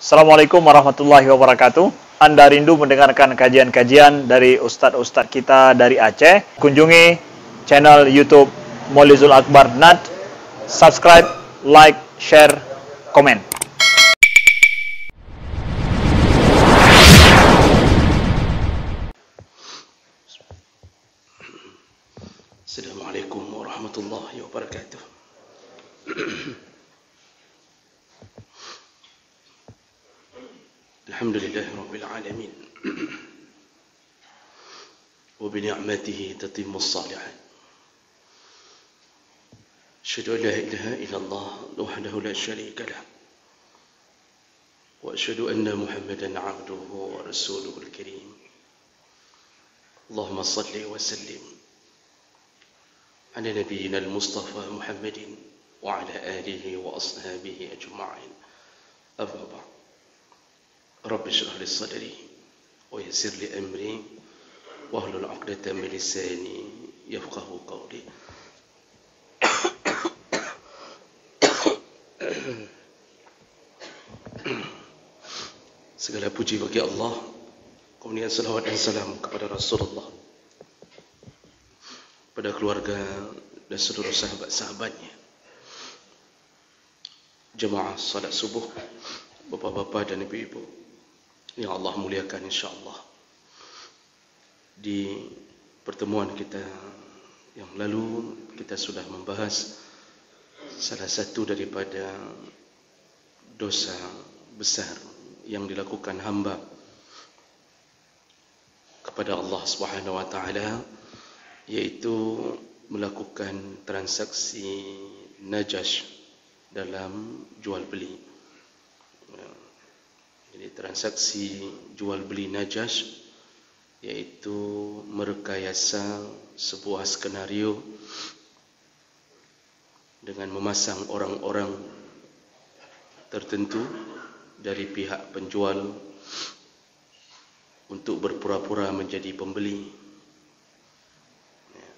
Assalamualaikum warahmatullahi wabarakatuh. Anda rindu mendengarkan kajian-kajian dari ustadz-ustadz kita dari Aceh? Kunjungi channel YouTube Maulizul Akbar NAD. Subscribe, like, share, komen. Assalamualaikum warahmatullahi wabarakatuh. Alhamdulillahi rabbil alamin. Wa bi ni'matihi tatimmu as-salihat. Asyhadu an la ilaha illallah wahdahu la syarika lah. Wa asyhadu anna Muhammadan 'abduhu wa rasuluhu al-karim. Allahumma shalli wa sallim على نبينا المصطفى محمد وعلى آله وأصحابه أجمعين. أما بعد، رب اشرح لي صدري ويسر لي أمري واحلل عقدة من لساني يفقه قولي. Segala puji bagi Allah, kemudian salawat dan salam kepada Rasulullah, pada keluarga dan seluruh sahabat-sahabatnya. Jemaah salat subuh, bapa-bapa dan ibu-ibu yang Allah muliakan insya-Allah. Di pertemuan kita yang lalu, kita sudah membahas salah satu daripada dosa besar yang dilakukan hamba kepada Allah Subhanahu wa taala, yaitu melakukan transaksi najas dalam jual beli. Jadi transaksi jual beli najas yaitu merekayasa sebuah skenario dengan memasang orang-orang tertentu dari pihak penjual untuk berpura-pura menjadi pembeli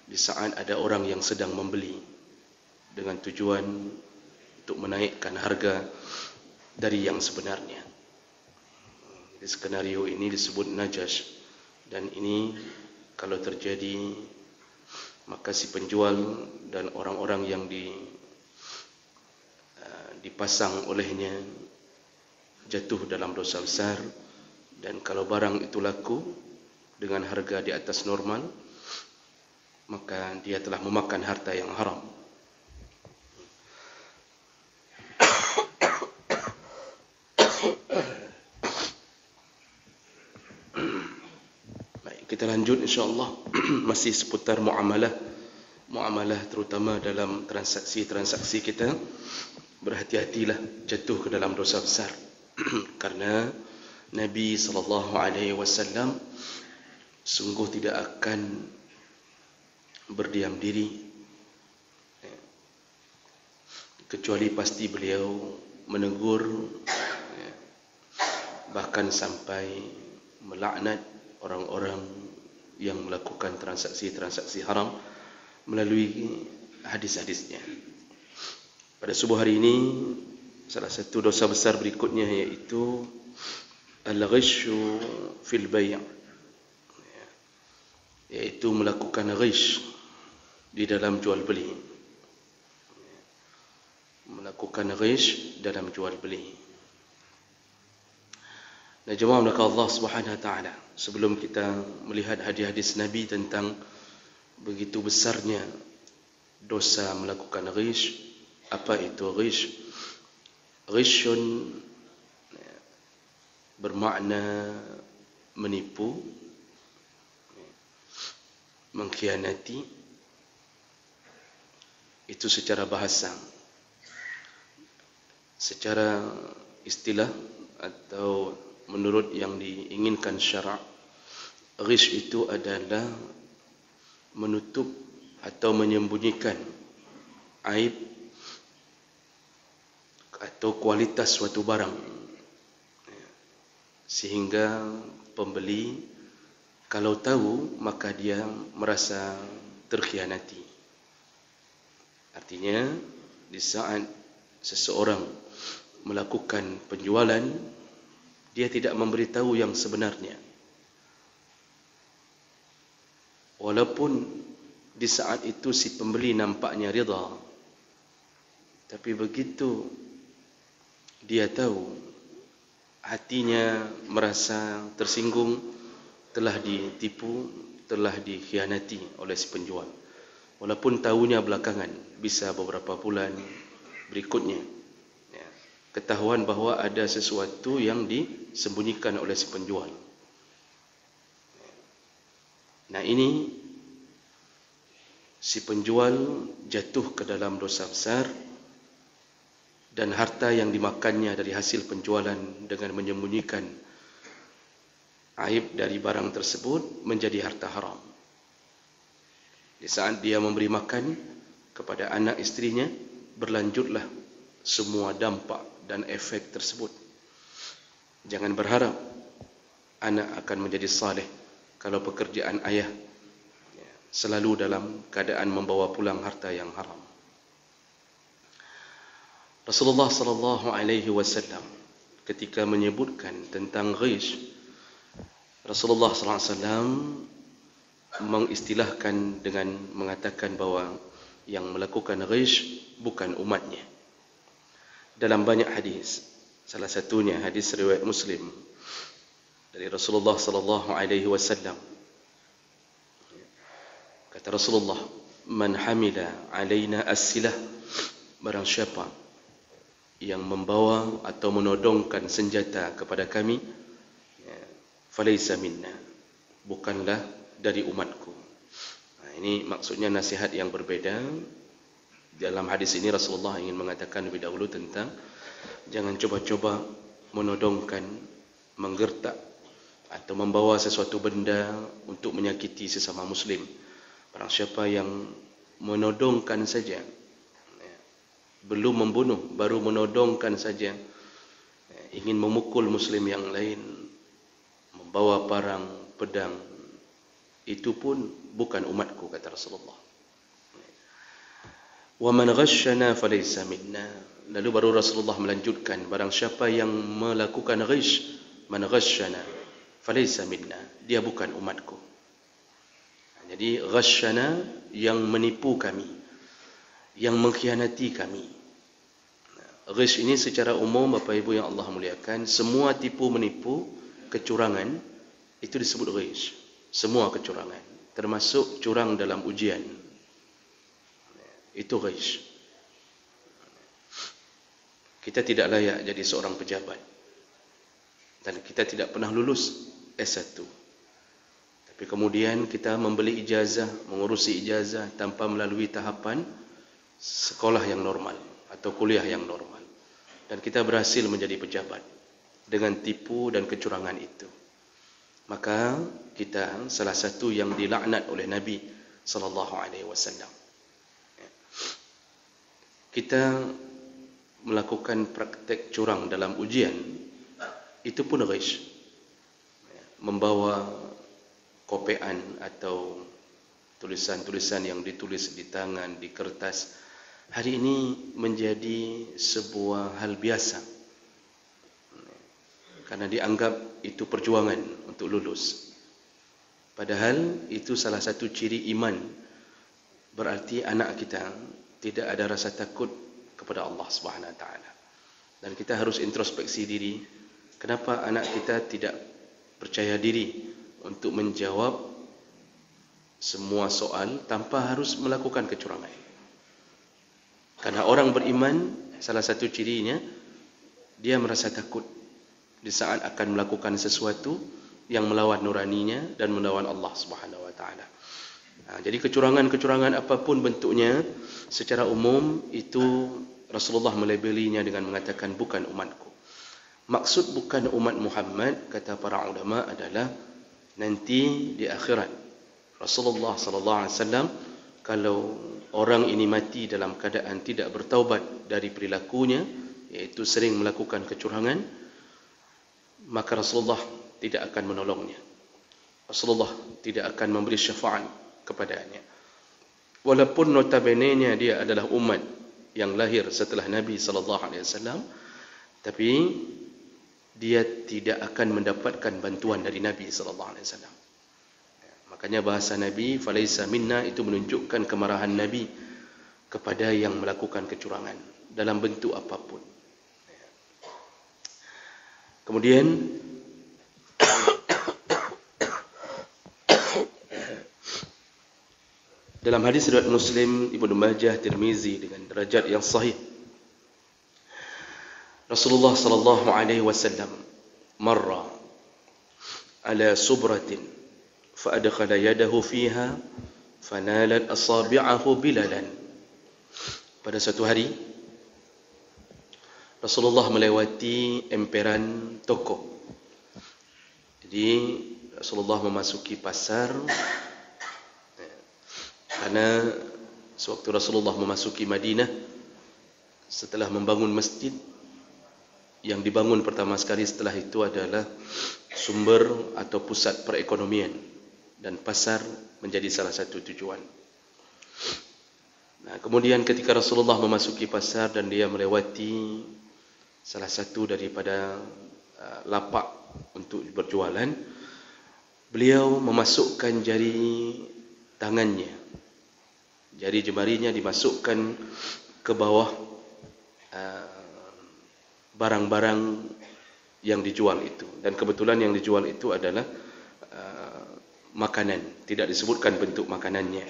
di saat ada orang yang sedang membeli, dengan tujuan untuk menaikkan harga dari yang sebenarnya. Di skenario ini disebut najas, dan ini kalau terjadi maka si penjual dan orang-orang yang dipasang olehnya jatuh dalam dosa besar. Dan kalau barang itu laku dengan harga di atas normal, maka dia telah memakan harta yang haram. Baik, kita lanjut insya-Allah. Masih seputar muamalah terutama dalam transaksi kita. Berhati-hatilah jatuh ke dalam dosa besar. Karena Nabi SAW sungguh tidak akan berdiam diri, kecuali pasti beliau menegur, bahkan sampai melaknat orang-orang yang melakukan transaksi haram melalui hadis-hadisnya. Pada subuh hari ini, salah satu dosa besar berikutnya yaitu al-ghisyu fil bay', yaitu melakukan ghish di dalam jual beli. Melakukan ghish dalam jual beli. Nah, jemaah maka Allah Subhanahu wa taala, sebelum kita melihat hadis-hadis Nabi tentang begitu besarnya dosa melakukan ghish, apa itu ghish? Ghishun bermakna menipu, mengkhianati, itu secara bahasa. Secara istilah atau menurut yang diinginkan syarak, ghish itu adalah menutup atau menyembunyikan aib atau kualitas suatu barang, sehingga pembeli kalau tahu maka dia merasa terkhianati. Artinya di saat seseorang melakukan penjualan dia tidak memberitahu yang sebenarnya. Walaupun di saat itu si pembeli nampaknya rida, tapi begitu dia tahu, hatinya merasa tersinggung, telah ditipu, telah dikhianati oleh si penjual. Walaupun tahunya belakangan, bisa beberapa bulan berikutnya, ya, ketahuan bahawa ada sesuatu yang disembunyikan oleh si penjual. Nah, ini si penjual jatuh ke dalam dosa besar, dan harta yang dimakannya dari hasil penjualan dengan menyembunyikan aib dari barang tersebut menjadi harta haram. Di saat dia memberi makan kepada anak istrinya, berlanjutlah semua dampak dan efek tersebut. Jangan berharap anak akan menjadi saleh kalau pekerjaan ayah selalu dalam keadaan membawa pulang harta yang haram. Rasulullah sallallahu alaihi wasallam ketika menyebutkan tentang ghish, Rasulullah sallallahu alaihi wasallam mengistilahkan dengan mengatakan bahawa yang melakukan ghish bukan umatnya. Dalam banyak hadis, salah satunya hadis riwayat Muslim dari Rasulullah sallallahu alaihi wasallam, kata Rasulullah, "Man hamila alaina as-silah," barang siapa yang membawa atau menodongkan senjata kepada kami, falaysa minna, bukanlah dari umatku. Nah, ini maksudnya nasihat yang berbeda. Dalam hadis ini Rasulullah ingin mengatakan lebih dahulu tentang jangan coba-coba menodongkan, menggertak atau membawa sesuatu benda untuk menyakiti sesama muslim. Barang siapa yang menodongkan saja, belum membunuh, baru menodongkan saja, ingin memukul muslim yang lain, membawa parang, pedang, itu pun bukan umatku, kata Rasulullah. Wa man ghashana falaysa minna. Lalu baru Rasulullah melanjutkan, barang siapa yang melakukan ghish, man ghashana falaysa minna, dia bukan umatku. Jadi ghashana yang menipu kami, yang mengkhianati kami. Ghish ini secara umum, Bapak Ibu yang Allah muliakan, semua tipu menipu, kecurangan, itu disebut ghish. Semua kecurangan, termasuk curang dalam ujian, itu ghish. Kita tidak layak jadi seorang pejabat, dan kita tidak pernah lulus S1. Tapi kemudian kita membeli ijazah, mengurusi ijazah tanpa melalui tahapan sekolah yang normal atau kuliah yang normal, dan kita berhasil menjadi pejabat dengan tipu dan kecurangan itu. Maka kita salah satu yang dilaknat oleh Nabi sallallahu alaihi wasallam. Kita melakukan praktek curang dalam ujian, itu pun ghish. Membawa kopean atau tulisan-tulisan yang ditulis di tangan, di kertas, hari ini menjadi sebuah hal biasa, karena dianggap itu perjuangan untuk lulus. Padahal itu salah satu ciri iman. Berarti anak kita tidak ada rasa takut kepada Allah Subhanahu wa taala. Dan kita harus introspeksi diri, kenapa anak kita tidak percaya diri untuk menjawab semua soal tanpa harus melakukan kecurangan. Karena orang beriman, salah satu cirinya, dia merasa takut di saat akan melakukan sesuatu yang melawan nuraninya dan melawan Allah Subhanahu wa taala. Jadi kecurangan-kecurangan apapun bentuknya, secara umum itu Rasulullah melabelinya dengan mengatakan bukan umatku. Maksud bukan umat Muhammad, kata para ulama, adalah nanti di akhirat Rasulullah sallallahu alaihi wasallam, kalau orang ini mati dalam keadaan tidak bertaubat dari perilakunya, yaitu sering melakukan kecurangan, maka Rasulullah tidak akan menolongnya. Rasulullah tidak akan memberi syafaat kepadanya. Walaupun notabene-nya dia adalah umat yang lahir setelah Nabi sallallahu alaihi wasallam, tapi dia tidak akan mendapatkan bantuan dari Nabi sallallahu alaihi wasallam. Makanya bahasa Nabi falaisa minna itu menunjukkan kemarahan Nabi kepada yang melakukan kecurangan dalam bentuk apapun. Kemudian dalam hadis riwayat Muslim, Ibnu Majah, Tirmizi dengan derajat yang sahih, Rasulullah sallallahu alaihi wasallam marra ala subratin fa adkhala yadahu fiha fanalat asabi'ahu bilalan. Pada suatu hari Rasulullah melewati emperan toko. Jadi Rasulullah memasuki pasar, karena sewaktu Rasulullah memasuki Madinah setelah membangun masjid, yang dibangun pertama sekali setelah itu adalah sumber atau pusat perekonomian, dan pasar menjadi salah satu tujuan. Nah, kemudian ketika Rasulullah memasuki pasar dan dia melewati salah satu daripada lapak untuk berjualan, beliau memasukkan jari tangannya, jari jemarinya dimasukkan ke bawah barang-barang yang dijual itu, dan kebetulan yang dijual itu adalah makanan, tidak disebutkan bentuk makanannya.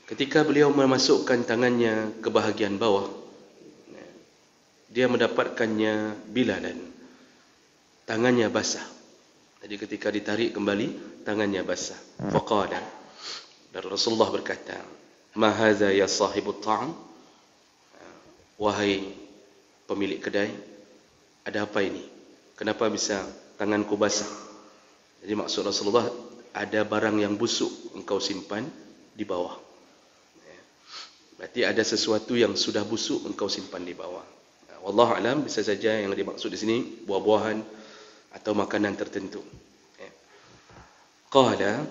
Ketika beliau memasukkan tangannya ke bahagian bawah, dia mendapatkannya bilalan, tangannya basah. Jadi ketika ditarik kembali, tangannya basah. Faqala, dan Rasulullah berkata, ma hadza ya sahibut ta'am, wahai pemilik kedai, ada apa ini? Kenapa bisa tanganku basah? Jadi maksud Rasulullah, ada barang yang busuk engkau simpan di bawah. Berarti ada sesuatu yang sudah busuk engkau simpan di bawah. Wallahu alam, bisa saja yang dimaksud di sini buah-buahan atau makanan tertentu. Qala,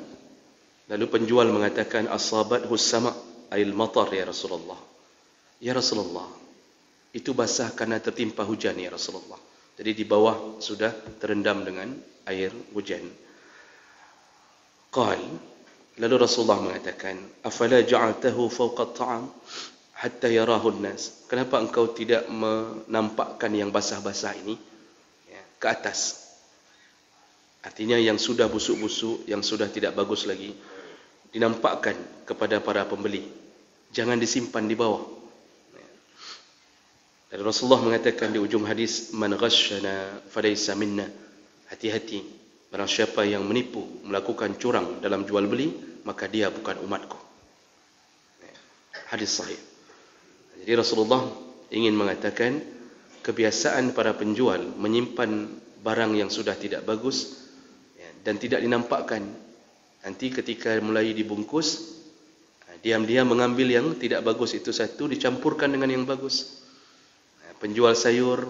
lalu penjual mengatakan, asabathu sama' ail matar ya Rasulullah. Ya Rasulullah, itu basah karena tertimpa hujan ya Rasulullah. Jadi di bawah sudah terendam dengan air hujan. Qal, lalu Rasulullah mengatakan, afala ja'altahu fawqa at-ta'am hatta yarahu an-nas. Kenapa engkau tidak menampakkan yang basah-basah ini ke atas? Artinya yang sudah busuk-busuk, yang sudah tidak bagus lagi, dinampakkan kepada para pembeli. Jangan disimpan di bawah. Dan Rasulullah mengatakan di ujung hadis, man ghasyana falaysa minna. Hati-hati, barang siapa yang menipu, melakukan curang dalam jual beli, maka dia bukan umatku. Hadis sahih. Jadi Rasulullah ingin mengatakan kebiasaan para penjual menyimpan barang yang sudah tidak bagus dan tidak dinampakkan. Nanti ketika mulai dibungkus, diam-diam mengambil yang tidak bagus itu satu, dicampurkan dengan yang bagus. Penjual sayur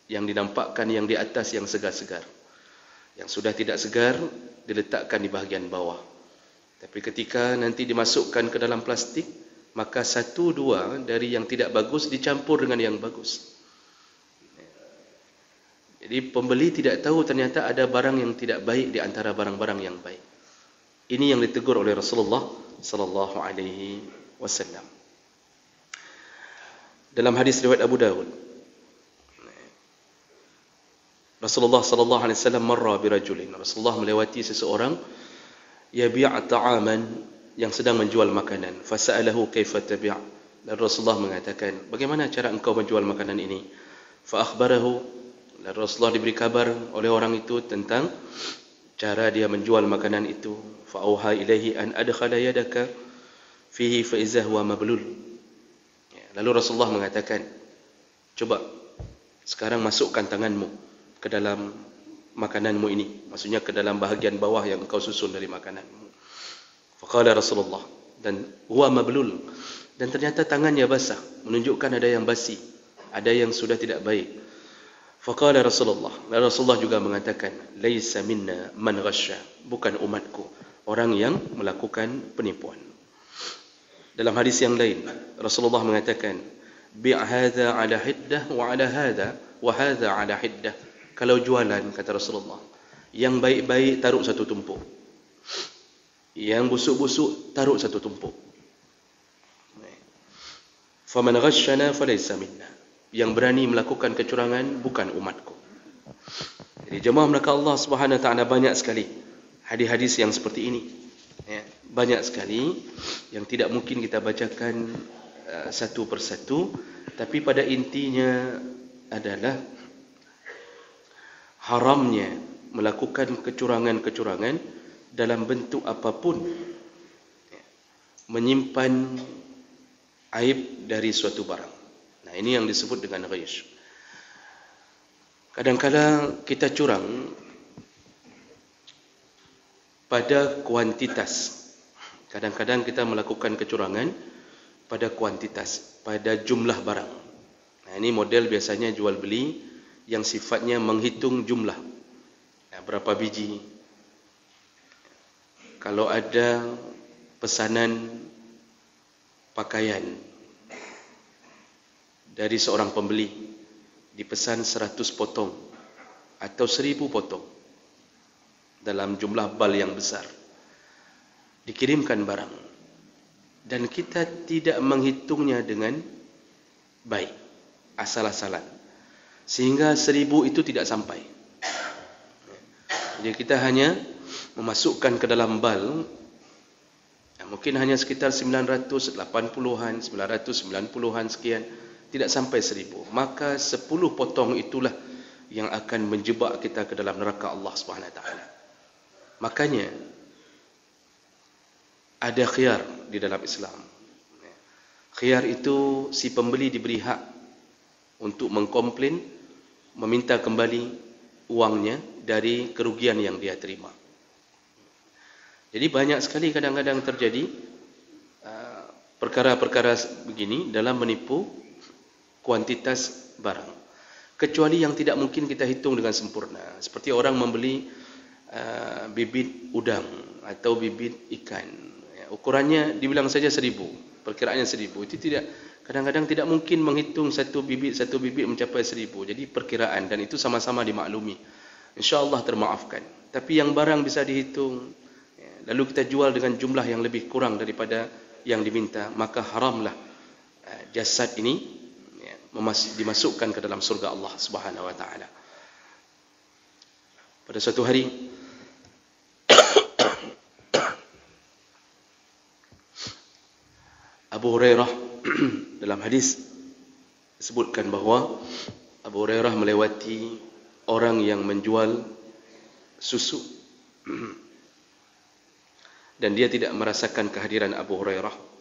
yang dinampakkan yang di atas yang segar-segar, yang sudah tidak segar diletakkan di bahagian bawah. Tapi ketika nanti dimasukkan ke dalam plastik, maka satu dua dari yang tidak bagus dicampur dengan yang bagus. Jadi pembeli tidak tahu ternyata ada barang yang tidak baik di antara barang-barang yang baik. Ini yang ditegur oleh Rasulullah sallallahu alaihi wasallam. Dalam hadis riwayat Abu Dawud, Rasulullah sallallahu alaihi wasallam marra bi rajulin. Rasulullah melewati seseorang yabi' ta'aman, yang sedang menjual makanan. Fasa'alahu kaifa tabi'. Dan Rasulullah mengatakan, bagaimana cara engkau menjual makanan ini? Fa akhbarahu. Dan Rasulullah diberi kabar oleh orang itu tentang cara dia menjual makanan itu. Fa auha ilaihi an adkhala yadaka fihi fa iza huwa mablul. Lalu Rasulullah mengatakan, coba sekarang masukkan tanganmu ke dalam makananmu ini, maksudnya ke dalam bahagian bawah yang engkau susun dari makananmu. Faqala Rasulullah, dan huwa mablul, dan ternyata tangannya basah, menunjukkan ada yang basi, ada yang sudah tidak baik. Faqala Rasulullah, lalu Rasulullah juga mengatakan, laisa minna man ghasya, bukan umatku orang yang melakukan penipuan. Dalam hadis yang lain, Rasulullah mengatakan, bi' hadza ala hiddah wa ala hadza wa hadza ala hiddah. Kalau jualan, kata Rasulullah, yang baik-baik taruh satu tumpuk, yang busuk-busuk taruh satu tumpuk. Faman ghashana falaysa minna. Yang berani melakukan kecurangan bukan umatku. Jadi jemaah mereka Allah Subhanahu wa taala, banyak sekali hadis-hadis yang seperti ini. Banyak sekali yang tidak mungkin kita bacakan satu persatu, tapi pada intinya adalah haramnya melakukan kecurangan-kecurangan dalam bentuk apapun, menyimpan aib dari suatu barang. Nah, ini yang disebut dengan ghish. Kadang-kadang kita curang pada kuantitas. Kadang-kadang kita melakukan kecurangan pada kuantitas, pada jumlah barang. Nah, ini model biasanya jual beli yang sifatnya menghitung jumlah. Nah, berapa biji? Kalau ada pesanan pakaian dari seorang pembeli, dipesan 100 potong atau 1000 potong dalam jumlah bal yang besar, dikirimkan barang, dan kita tidak menghitungnya dengan baik, asal-asalan, sehingga 1000 itu tidak sampai. Jadi kita hanya memasukkan ke dalam bal, mungkin hanya sekitar 980-an, 990-an sekian, tidak sampai 1000. Maka 10 potong itulah yang akan menjebak kita ke dalam neraka Allah Subhanahu wa taala. Makanya ada khiyar di dalam Islam. Khiyar itu si pembeli diberi hak untuk mengkomplain, meminta kembali uangnya dari kerugian yang dia terima. Jadi banyak sekali kadang-kadang terjadi perkara-perkara begini dalam menipu kuantitas barang, kecuali yang tidak mungkin kita hitung dengan sempurna, seperti orang membeli bibit udang atau bibit ikan, ukurannya dibilang saja 1000, perkiraannya 1000, itu tidak, kadang-kadang tidak mungkin menghitung satu bibit mencapai 1000. Jadi perkiraan, dan itu sama-sama dimaklumi, insya-Allah termaafkan. Tapi yang barang bisa dihitung, lalu kita jual dengan jumlah yang lebih kurang daripada yang diminta, maka haramlah jasad ini dimasukkan ke dalam surga Allah Subhanahu wa taala. Pada suatu hari Abu Hurairah dalam hadis disebutkan bahawa Abu Hurairah melewati orang yang menjual susu dan dia tidak merasakan kehadiran Abu Hurairah.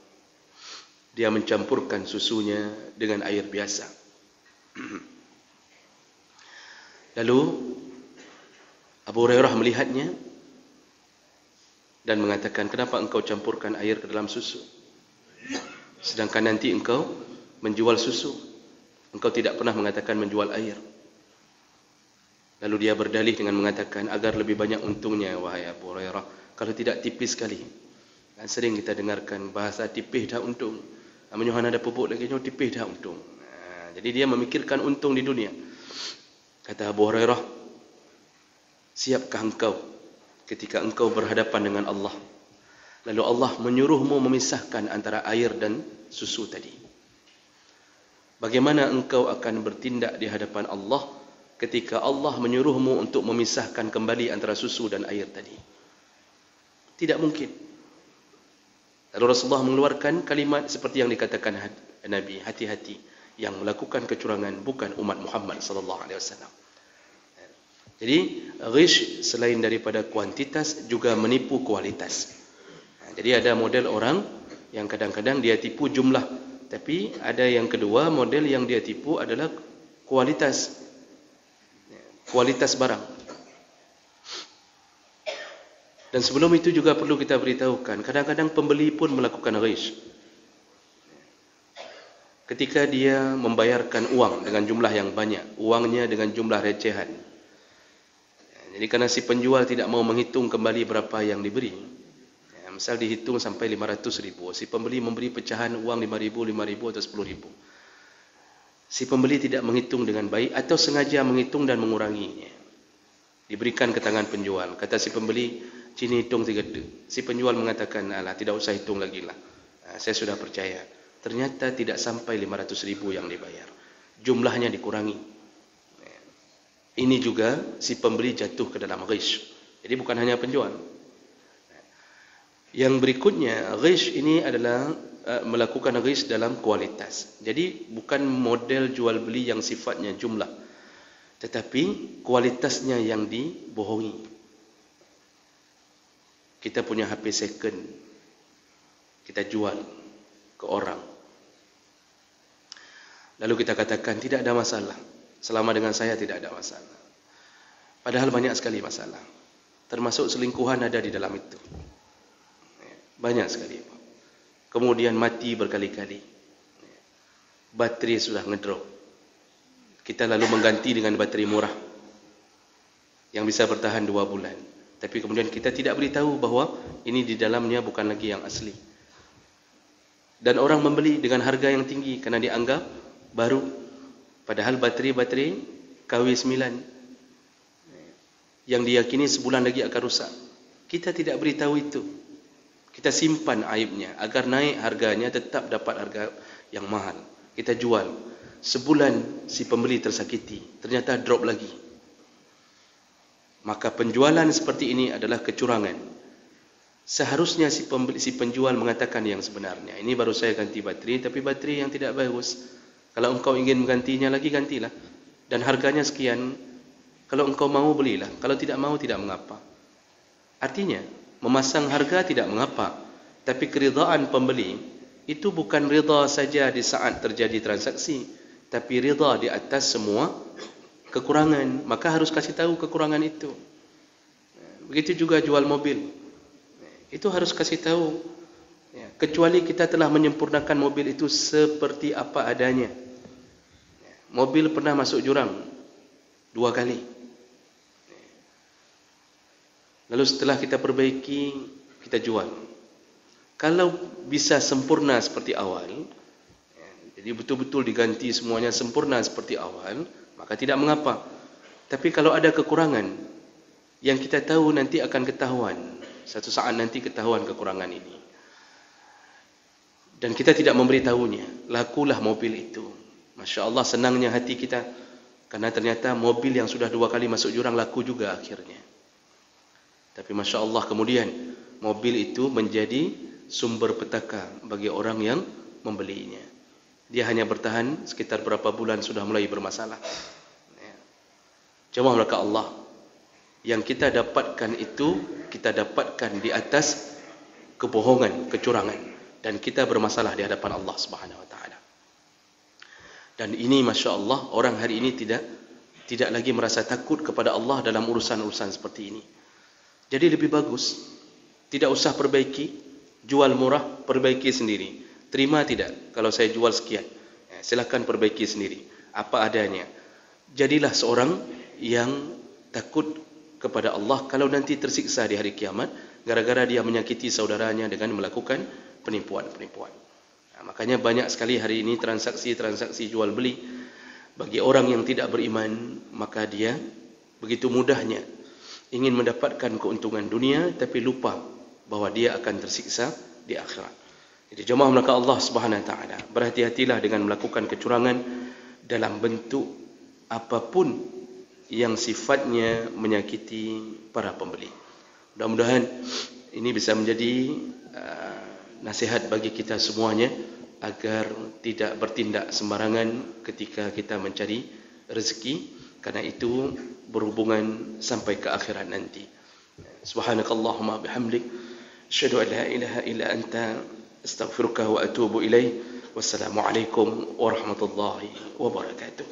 Dia mencampurkan susunya dengan air biasa. Lalu Abu Hurairah melihatnya dan mengatakan, kenapa engkau campurkan air ke dalam susu? Sedangkan nanti engkau menjual susu, engkau tidak pernah mengatakan menjual air. Lalu dia berdalih dengan mengatakan, agar lebih banyak untungnya, wahai Abu Hurairah, kalau tidak tipis sekali. Dan sering kita dengarkan bahasa tipis dah untung. Menyuhan ada pupuk lagi, tipis dah untung. Jadi dia memikirkan untung di dunia. Kata Abu Hurairah, siapkah engkau ketika engkau berhadapan dengan Allah, lalu Allah menyuruhmu memisahkan antara air dan susu tadi? Bagaimana engkau akan bertindak di hadapan Allah ketika Allah menyuruhmu untuk memisahkan kembali antara susu dan air tadi? Tidak mungkin. Lalu Rasulullah mengeluarkan kalimat seperti yang dikatakan Nabi, hati-hati, yang melakukan kecurangan bukan umat Muhammad sallallahu alaihi wasallam. Jadi ghish selain daripada kuantitas juga menipu kualitas. Jadi ada model orang yang kadang-kadang dia tipu jumlah, tapi ada yang kedua, model yang dia tipu adalah kualitas barang. Dan sebelum itu juga perlu kita beritahukan, kadang-kadang pembeli pun melakukan ghish. Ketika dia membayarkan uang dengan jumlah yang banyak, uangnya dengan jumlah recehan. Jadi karena si penjual tidak mau menghitung kembali berapa yang diberi, misal dihitung sampai 500.000, si pembeli memberi pecahan uang 5.000, 5.000 atau 10.000. si pembeli tidak menghitung dengan baik atau sengaja menghitung dan menguranginya. Diberikan ke tangan penjual. Kata si pembeli, sini hitung 3. Si penjual mengatakan, alah, tidak usah hitung lagi lah. Saya sudah percaya. Ternyata tidak sampai 500.000 yang dibayar. Jumlahnya dikurangi. Ini juga si pembeli jatuh ke dalam ghish. Jadi bukan hanya penjual. Yang berikutnya, ghish ini adalah melakukan ghish dalam kualitas. Jadi bukan model jual beli yang sifatnya jumlah, tetapi kualitasnya yang dibohongi. Kita punya HP second, kita jual ke orang, lalu kita katakan tidak ada masalah, selama dengan saya tidak ada masalah. Padahal banyak sekali masalah, termasuk selingkuhan ada di dalam itu. Banyak sekali. Kemudian mati berkali-kali. Bateri sudah ngedrop. Kita lalu mengganti dengan bateri murah yang bisa bertahan 2 bulan. Tapi kemudian kita tidak beritahu bahawa ini di dalamnya bukan lagi yang asli. Dan orang membeli dengan harga yang tinggi kerana dianggap baru. Padahal bateri-bateri KW9 yang diyakini sebulan lagi akan rusak. Kita tidak beritahu itu. Kita simpan aibnya agar naik harganya, tetap dapat harga yang mahal. Kita jual. Sebulan si pembeli tersakiti, ternyata drop lagi. Maka penjualan seperti ini adalah kecurangan. Seharusnya si penjual mengatakan yang sebenarnya. Ini baru saya ganti bateri, tapi bateri yang tidak bagus. Kalau engkau ingin menggantinya lagi, gantilah. Dan harganya sekian. Kalau engkau mau, belilah. Kalau tidak mau, tidak mengapa. Artinya, memasang harga tidak mengapa, tapi keridaan pembeli itu bukan rida saja di saat terjadi transaksi, tapi rida di atas semua kekurangan. Maka harus kasih tahu kekurangan itu. Begitu juga jual mobil, itu harus kasih tahu. Kecuali kita telah menyempurnakan mobil itu seperti apa adanya. Mobil pernah masuk jurang 2 kali. Lalu setelah kita perbaiki, kita jual. Kalau bisa sempurna seperti awal, jadi betul-betul diganti semuanya sempurna seperti awal, maka tidak mengapa. Tapi kalau ada kekurangan, yang kita tahu nanti akan ketahuan. Satu saat nanti ketahuan kekurangan ini. Dan kita tidak memberitahunya, lakulah mobil itu. Masya Allah, senangnya hati kita. Karena ternyata mobil yang sudah 2 kali masuk jurang laku juga akhirnya. Tapi Masya Allah kemudian mobil itu menjadi sumber petaka bagi orang yang membelinya. Dia hanya bertahan sekitar berapa bulan sudah mulai bermasalah. Jemaah maka Allah, yang kita dapatkan itu kita dapatkan di atas kebohongan, kecurangan, dan kita bermasalah di hadapan Allah Subhanahu Wa Taala. Dan ini Masya Allah, orang hari ini tidak lagi merasa takut kepada Allah dalam urusan-urusan seperti ini. Jadi lebih bagus, tidak usah perbaiki, jual murah, perbaiki sendiri. Terima tidak kalau saya jual sekian? Silakan perbaiki sendiri, apa adanya. Jadilah seorang yang takut kepada Allah kalau nanti tersiksa di hari kiamat, gara-gara dia menyakiti saudaranya dengan melakukan penipuan-penipuan. Makanya banyak sekali hari ini transaksi-transaksi jual beli. Bagi orang yang tidak beriman, maka dia begitu mudahnya ingin mendapatkan keuntungan dunia, tapi lupa bahawa dia akan tersiksa di akhirat. Jadi jemaah maka Allah Subhanahu Wa Taala, berhati-hatilah dengan melakukan kecurangan dalam bentuk apapun yang sifatnya menyakiti para pembeli. Mudah-mudahan ini bisa menjadi nasihat bagi kita semuanya agar tidak bertindak sembarangan ketika kita mencari rezeki, karena itu berhubungan sampai ke akhirat nanti. Subhanakallahumma bihamdik, asyhadu an la ilaha illa anta, astaghfiruka wa atubu ilaik. Wassalamualaikum warahmatullahi wabarakatuh.